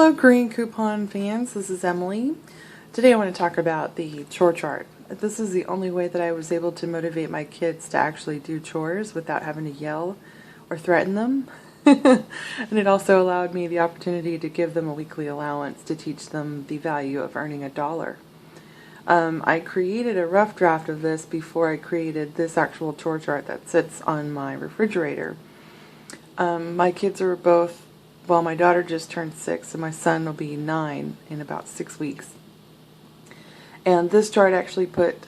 Hello green coupon fans, this is Emily. Today I want to talk about the chore chart. This is the only way that I was able to motivate my kids to actually do chores without having to yell or threaten them. And it also allowed me the opportunity to give them a weekly allowance to teach them the value of earning $1. I created a rough draft of this before I created this actual chore chart that sits on my refrigerator. My kids are both, well, my daughter just turned 6 and my son will be 9 in about 6 weeks. And this chart actually put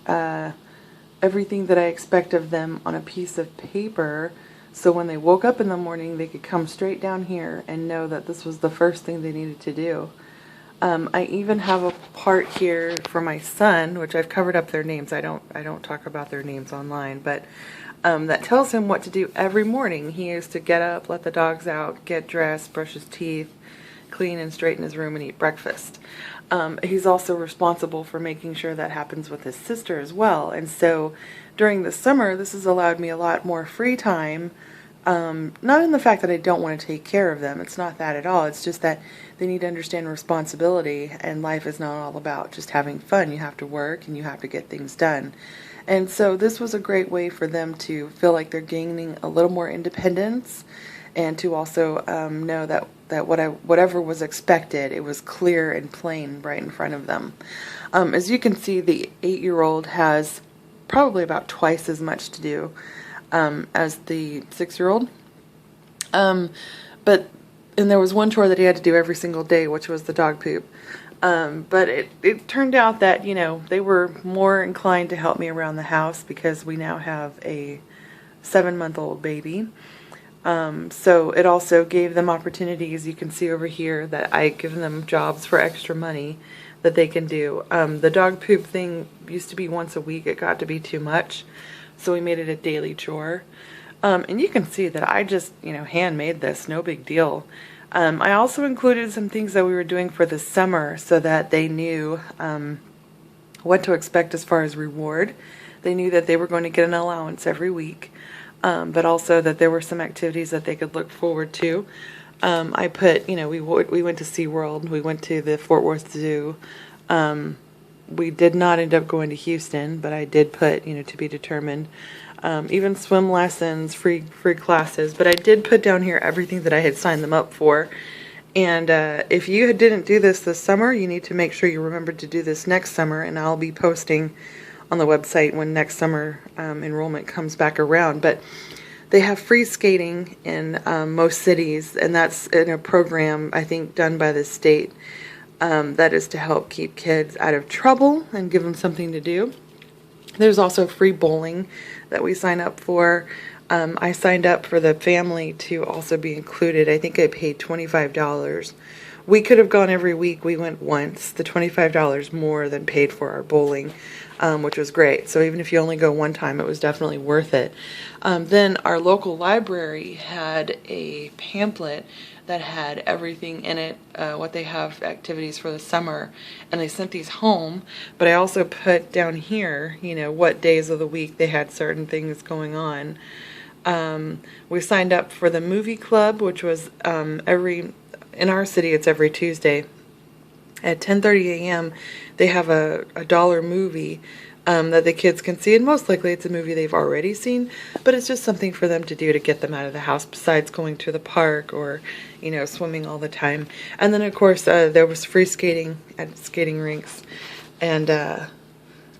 everything that I expect of them on a piece of paper, so when they woke up in the morning they could come straight down here and know that this was the first thing they needed to do. I even have a part here for my son, which I've covered up their names. I don't talk about their names online, but that tells him what to do every morning. He is to get up, let the dogs out, get dressed, brush his teeth, clean and straighten his room, and eat breakfast. He's also responsible for making sure that happens with his sister as well. And so during the summer, this has allowed me a lot more free time. Not in the fact that I don't want to take care of them. It's not that at all. It's just that they need to understand responsibility, and life is not all about just having fun. You have to work and you have to get things done. And so this was a great way for them to feel like they're gaining a little more independence, and to also know that whatever was expected, it was clear and plain right in front of them. As you can see, the 8-year-old has probably about twice as much to do as the 6-year-old. And there was one chore that he had to do every single day, which was the dog poop. But it turned out that, you know, they were more inclined to help me around the house because we now have a 7-month-old baby. So it also gave them opportunities. You can see over here that I give them jobs for extra money that they can do. The dog poop thing used to be once a week. It got to be too much, so we made it a daily chore. And you can see that I just, handmade this, no big deal. I also included some things that we were doing for the summer so that they knew what to expect as far as reward. They knew that they were going to get an allowance every week, but also that there were some activities that they could look forward to. I put, we went to SeaWorld, we went to the Fort Worth Zoo. We did not end up going to Houston, but I did put, to be determined. Even swim lessons, free classes. But I did put down here everything that I had signed them up for. And if you didn't do this summer, you need to make sure you remember to do this next summer. And I'll be posting on the website when next summer enrollment comes back around. But they have free skating in most cities, and that's in a program, I think, done by the state that is to help keep kids out of trouble and give them something to do. There's also free bowling that we sign up for. I signed up for the family to also be included. I think I paid $25. We could have gone every week. We went once. The $25 more than paid for our bowling, which was great. So even if you only go one time, it was definitely worth it. Then our local library had a pamphlet that had everything in it, what they have activities for the summer, and they sent these home. But I also put down here, what days of the week they had certain things going on. We signed up for the movie club, which was in our city it's every Tuesday at 10:30 a.m. They have a $1 movie that the kids can see, and most likely it's a movie they've already seen, but it's just something for them to do to get them out of the house besides going to the park or swimming all the time. And then of course there was free skating at skating rinks, and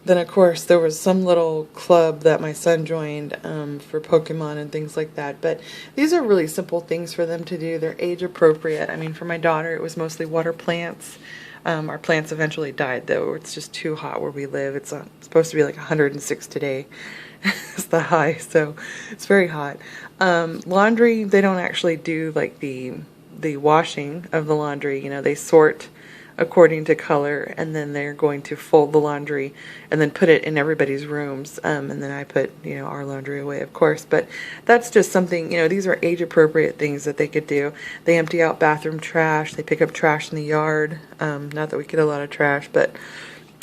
then of course there was some little club that my son joined for Pokemon and things like that. But these are really simple things for them to do. They're age appropriate. I mean, for my daughter it was mostly water plants. Our plants eventually died, though. It's just too hot where we live. It's supposed to be like 106 today. It's the high, so it's very hot. Laundry, they don't actually do like the washing of the laundry. They sort according to color, and then they're going to fold the laundry and then put it in everybody's rooms. And then I put, our laundry away, of course. But that's just something, these are age-appropriate things that they could do. They empty out bathroom trash. They pick up trash in the yard. Not that we get a lot of trash, but...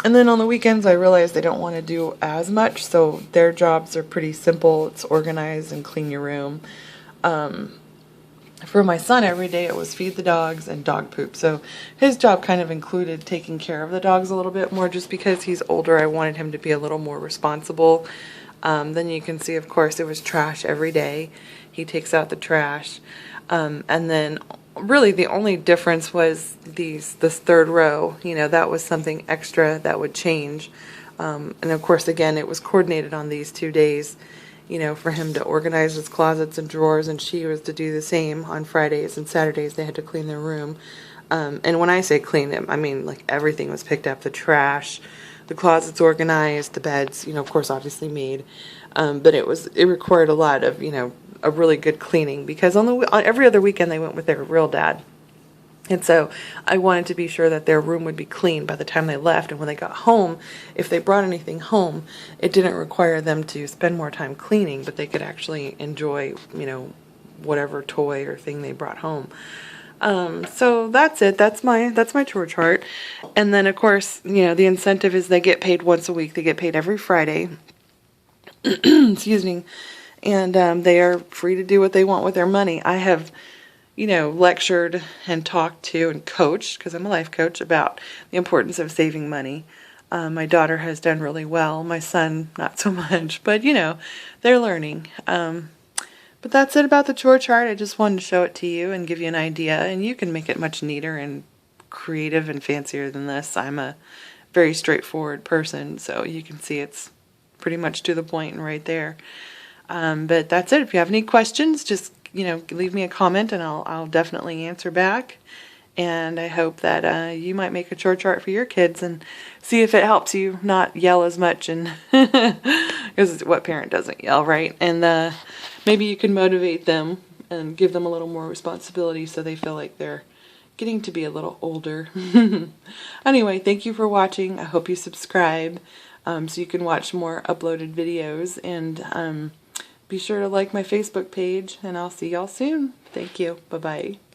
And then on the weekends, I realize they don't want to do as much, so their jobs are pretty simple. It's organize and clean your room. For my son, every day it was feed the dogs and dog poop. So his job kind of included taking care of the dogs a little bit more, just because he's older. I wanted him to be a little more responsible. Then you can see, of course, it was trash every day. He takes out the trash. And then really the only difference was this third row. You know, that was something extra that would change. And of course, again, it was coordinated on these 2 days, you know, for him to organize his closets and drawers, and she was to do the same on Fridays and Saturdays. They had to clean their room. And when I say clean them, I mean like everything was picked up, the trash, the closets organized, the beds, you know, of course, obviously made. But it required a lot of, you know, a really good cleaning, because on every other weekend they went with their real dad. And so I wanted to be sure that their room would be clean by the time they left. And when they got home, if they brought anything home, it didn't require them to spend more time cleaning, but they could actually enjoy, you know, whatever toy or thing they brought home. So that's it. That's my chore chart. And then, of course, you know, the incentive is they get paid once a week. They get paid every Friday. Excuse me. And they are free to do what they want with their money. I have, you know, lectured and talked to and coached, because I'm a life coach, about the importance of saving money. My daughter has done really well. My son, not so much. But, you know, they're learning. But that's it about the chore chart. I just wanted to show it to you and give you an idea. And you can make it much neater and creative and fancier than this. I'm a very straightforward person, so you can see it's pretty much to the point and right there. But that's it. If you have any questions, just, you know, leave me a comment and I'll definitely answer back. And I hope that you might make a chore chart for your kids and see if it helps you not yell as much, and because what parent doesn't yell, right? And maybe you can motivate them and give them a little more responsibility so they feel like they're getting to be a little older. Anyway, thank you for watching. I hope you subscribe so you can watch more uploaded videos, and be sure to like my Facebook page, and I'll see y'all soon. Thank you. Bye-bye.